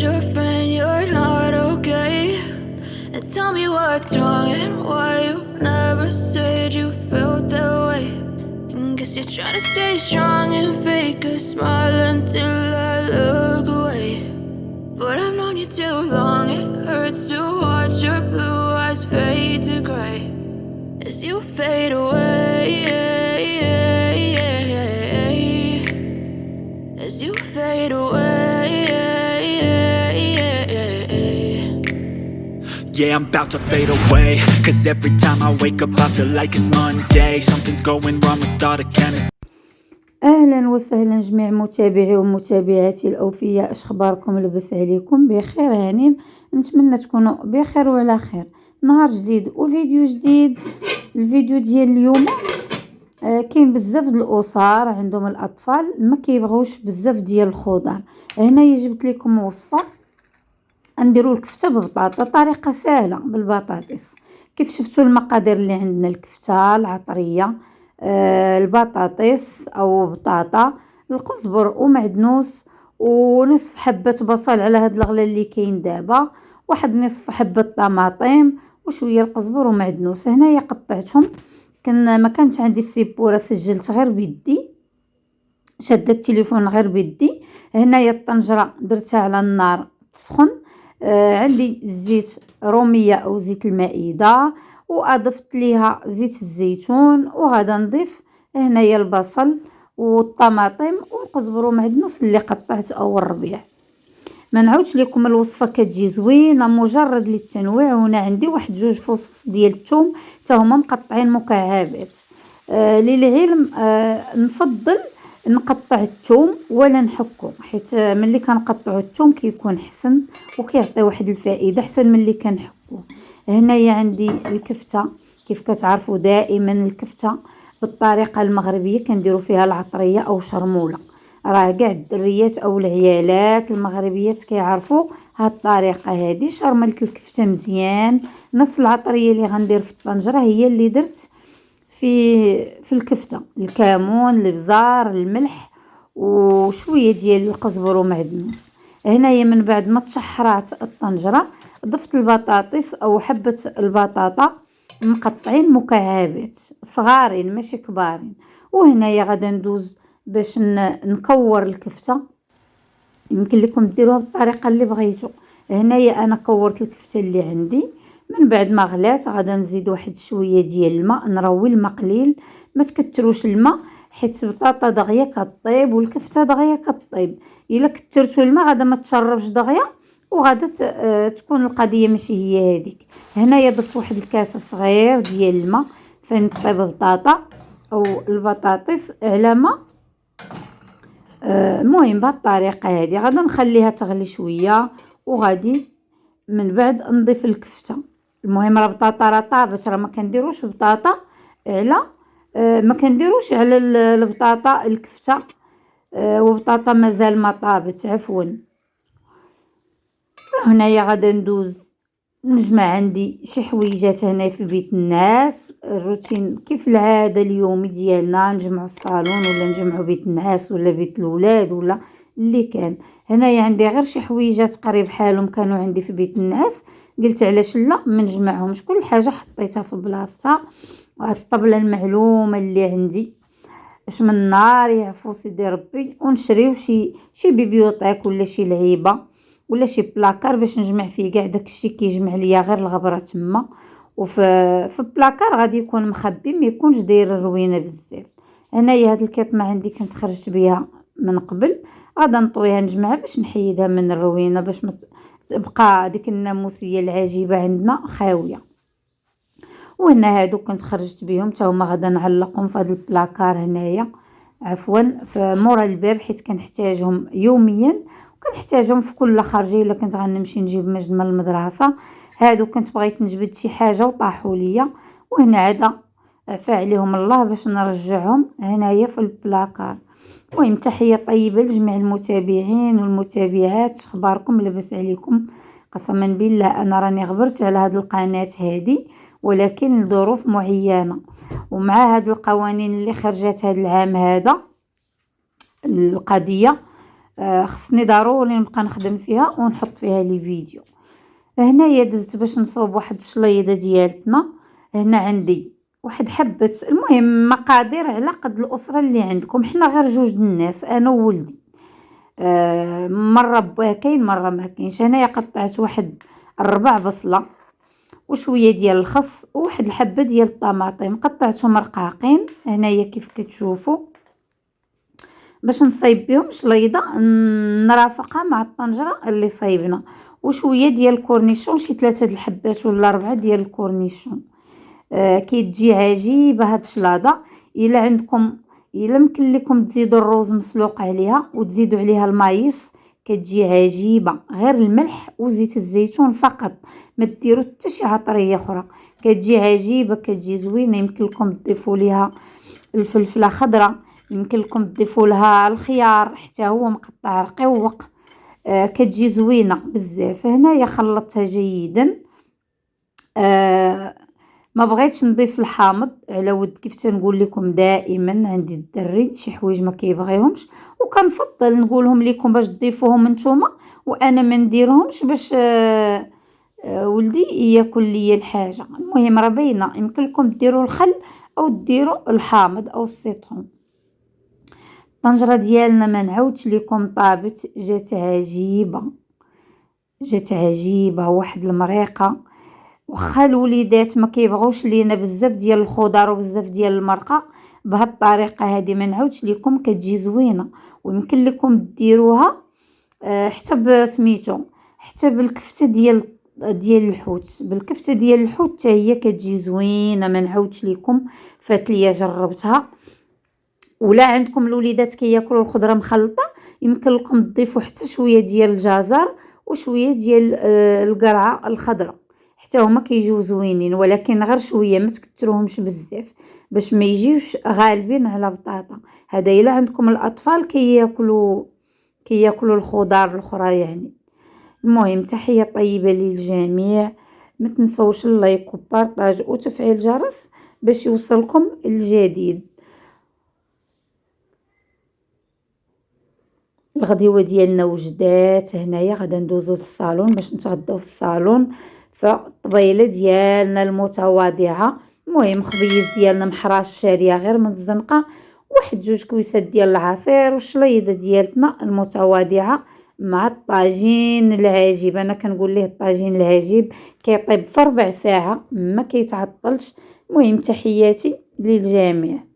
your friend you're not okay, and tell me what's wrong and why you never said you felt that way. And guess you're trying to stay strong and fake a smile until I look away. But I've known you too long, it hurts to watch your blue eyes fade to gray as you fade away, as you fade away. Yeah, I'm about to fade away, cause every time I wake up I feel like it's Monday. Something's going wrong with all the chemicals. اهلا وسهلا جميع متابعي ومتابعاتي الاوفياء، اش اخباركم؟ لاباس عليكم؟ بخير هانين، نتمنى تكونوا بخير وعلى خير. نهار جديد وفيديو جديد. الفيديو ديال اليوم كاين بزاف د الاسر عندهم الاطفال ما كيبغوش بزاف ديال الخضر. هنا جبت لكم وصفه نديروا الكفته ببطاطا، طريقه سهله بالبطاطس. كيف شفتوا المقادير اللي عندنا: الكفته العطريه، البطاطس او بطاطا، القزبر ومعدنوس، ونصف حبه بصل على هاد الغلا اللي كاين دابا، واحد نصف حبه طماطم وشويه القزبر ومعدنوس. هنايا قطعتهم، ما كانش عندي السيبوره، سجلت غير بيدي، شدت التليفون غير بيدي. هنايا الطنجره درتها على النار تسخن، عندي زيت روميه او زيت المائده، واضفت ليها زيت الزيتون، وغادا نضيف هنايا البصل والطماطم والقزبر ومعدنوس اللي قطعت اول ربيع. ما نعاودش لكم الوصفه، كتجي زوينه مجرد للتنويع. هنا عندي واحد جوج فصوص ديال الثوم حتى هما مقطعين مكعبات. للعلم نفضل نقطع الثوم ولا نحكو، حيت ملي كنقطعوا الثوم كيكون حسن وكيعطي واحد الفائده احسن ملي كنحكو. هنايا عندي الكفته، كيف كتعرفوا دائما الكفته بالطريقه المغربيه كنديروا فيها العطريه او شرموله. راه كاع الدريات او العيالات المغربيات كيعرفوا هاد الطريقه هذه. شرملت الكفته مزيان، نفس العطريه اللي غندير في الطنجره هي اللي درت في الكفته: الكمون، البزار، الملح وشويه ديال القزبر ومعدنوس. هنايا من بعد ما تشحرات الطنجره ضفت البطاطس او حبه البطاطا مقطعين مكعبات صغارين ماشي كبارين. وهنايا غادا ندوز باش نكور الكفته. يمكن لكم ديروها بالطريقه اللي بغيتو. هنايا انا كورت الكفته اللي عندي، من بعد ما غلات غادا نزيد واحد شويه ديال الماء، نروي الماء قليل، ما تكتروش الماء حيت البطاطا دغيا كطيب والكفته دغيا كطيب. الا كترتوا الماء غادا ما تشربش دغيا وغادا تكون القضيه ماشي هي هذيك. هنايا ضفت واحد الكاس صغير ديال الماء فين طيب البطاطا او البطاطس على ماء. المهم بهاد الطريقه هذه غادا نخليها تغلي شويه، وغادي من بعد نضيف الكفته. المهم راه بطاطا راه طابت، راه ما كنديروش بطاطا على ما كنديروش على البطاطا الكفته وبطاطا مازال ما طابت، عفوا. هنايا غادا ندوز نجمع عندي شي حويجات هنا في بيت النعاس. الروتين كيف العاده اليومي ديالنا نجمعوا الصالون ولا نجمعوا بيت النعاس ولا بيت الاولاد ولا اللي كان. هنايا عندي غير شي حويجات قريب حالهم كانوا عندي في بيت النعاس، قلت علاش لا ما نجمعهمش، كل حاجه حطيتها في بلاصتها. وهاد الطبله المعلومه اللي عندي اش من نار يعفو سيدي ربي، ونشريو شي بيبيوطيك ولا شي لعيبه ولا شي بلاكار باش نجمع فيه كاع داكشي كيجمع ليا غير الغبره تما. وفي بلاكار غادي يكون مخبي ما يكونش داير الروينه بزاف. هنايا هاد الكيطمه عندي كنت خرجت بها من قبل، غادا نطويها نجمعها باش نحيدها من الروينه باش ما تبقى ديك الناموسيه العجيبه عندنا خاويه. وهنا هادو كنت خرجت بهم حتى هما غادا نعلقهم في هذا البلاكار هنايا، عفوا في مورا الباب، حيت كنحتاجهم يوميا وكنحتاجهم في كل خرجه الا كنت غنمشي نجيب مجد من المدرسه. هادو كنت بغيت نجبد شي حاجه وطاحوا ليا، وهنا عدا عفا عليهم الله باش نرجعهم هنايا في البلاكار. المهم تحيه طيبه لجميع المتابعين والمتابعات، اخباركم؟ لاباس عليكم؟ قسما بالله انا راني غبرت على هذه القناه هذه، ولكن لظروف معينه ومع هذه القوانين اللي خرجت هذا العام هذا القضيه خصني ضروري نبقى نخدم فيها ونحط فيها لي فيديو. هنايا دزت باش نصوب واحد الشليضه ديالتنا. هنا عندي واحد حبه، المهم مقادير على قد الاسره اللي عندكم. حنا غير جوج الناس انا وولدي، مره كاين مره ما كاينش. هنايا قطعت واحد 4 بصله وشويه ديال الخس وواحد الحبه ديال الطماطم، قطعتهم رقاقين هنايا كيف كتشوفوا باش نصايب بهم شليضه نرافقها مع الطنجره اللي صايبنا، وشويه ديال الكورنيشون، شي 3 د الحبات ولا 4 ديال الكورنيشون. كتجي عجيبه هاد الشلاضه. الا عندكم، الا يمكن لكم تزيدوا الروز مسلوق عليها وتزيدوا عليها المايس، كتجي عجيبه. غير الملح وزيت الزيتون فقط، ما ديروا حتى شي عطريه اخرى، كتجي عجيبه، كتجي زوينه. يمكن لكم تضيفوا ليها الفلفله خضراء، يمكن لكم تضيفوا لها الخيار حتى هو مقطع رقيق. كتجي زوينه بزاف. هنايا خلطتها جيدا. ما بغيتش نضيف الحامض على ود كيف تنقول لكم دائما عندي الدري شي حوايج ما كيبغيهمش، وكنفضل نقولهم لكم باش تضيفوهم نتوما وانا ما نديرهمش باش ولدي ياكل ليا الحاجه. المهم راه باينه، يمكن لكم ديروا الخل او ديروا الحامض او السيترون. الطنجره ديالنا ما نعاودش لكم طابت، جات عجيبه، جات عجيبه. واحد المريقه، واخا الوليدات ما كيبغوش لينا بزاف ديال الخضر وبزاف ديال المرقه، بهاد الطريقه هذه ما نعاودش لكم كتجي زوينه. ويمكن لكم ديروها حتى بسميتو، حتى بالكفته ديال الحوت، بالكفته ديال الحوت حتى هي كتجي زوينه. ما نعاودش لكم، فات ليا جربتها. ولا عندكم الوليدات كياكلوا الخضره مخلطه، يمكن لكم تضيفوا حتى شويه ديال الجزر وشويه ديال القرعه الخضراء، حتى هما كيجيو زوينين، ولكن غير شويه، ما تكثروهمش بزاف باش ما يجيوش غالبين على بطاطا. هذا الا عندكم الاطفال كياكلوا الخضار الاخرى يعني. المهم تحيه طيبه للجميع، ما تنسوش اللايك وبارطاج وتفعيل الجرس باش يوصلكم الجديد. الغديوه ديالنا وجدات. هنايا غادا ندوزو للصالون باش نتغداو في الصالون. فالطبيله ديالنا المتواضعه، المهم خبيز ديالنا محراش شاريه غير من الزنقه، واحد 2 كويسات ديال العصير، والشليضه ديالتنا المتواضعه مع الطاجين العجيب. انا كنقول ليه الطاجين العجيب كيطيب في 4 ساعه ما كيتعطلش. المهم تحياتي للجميع.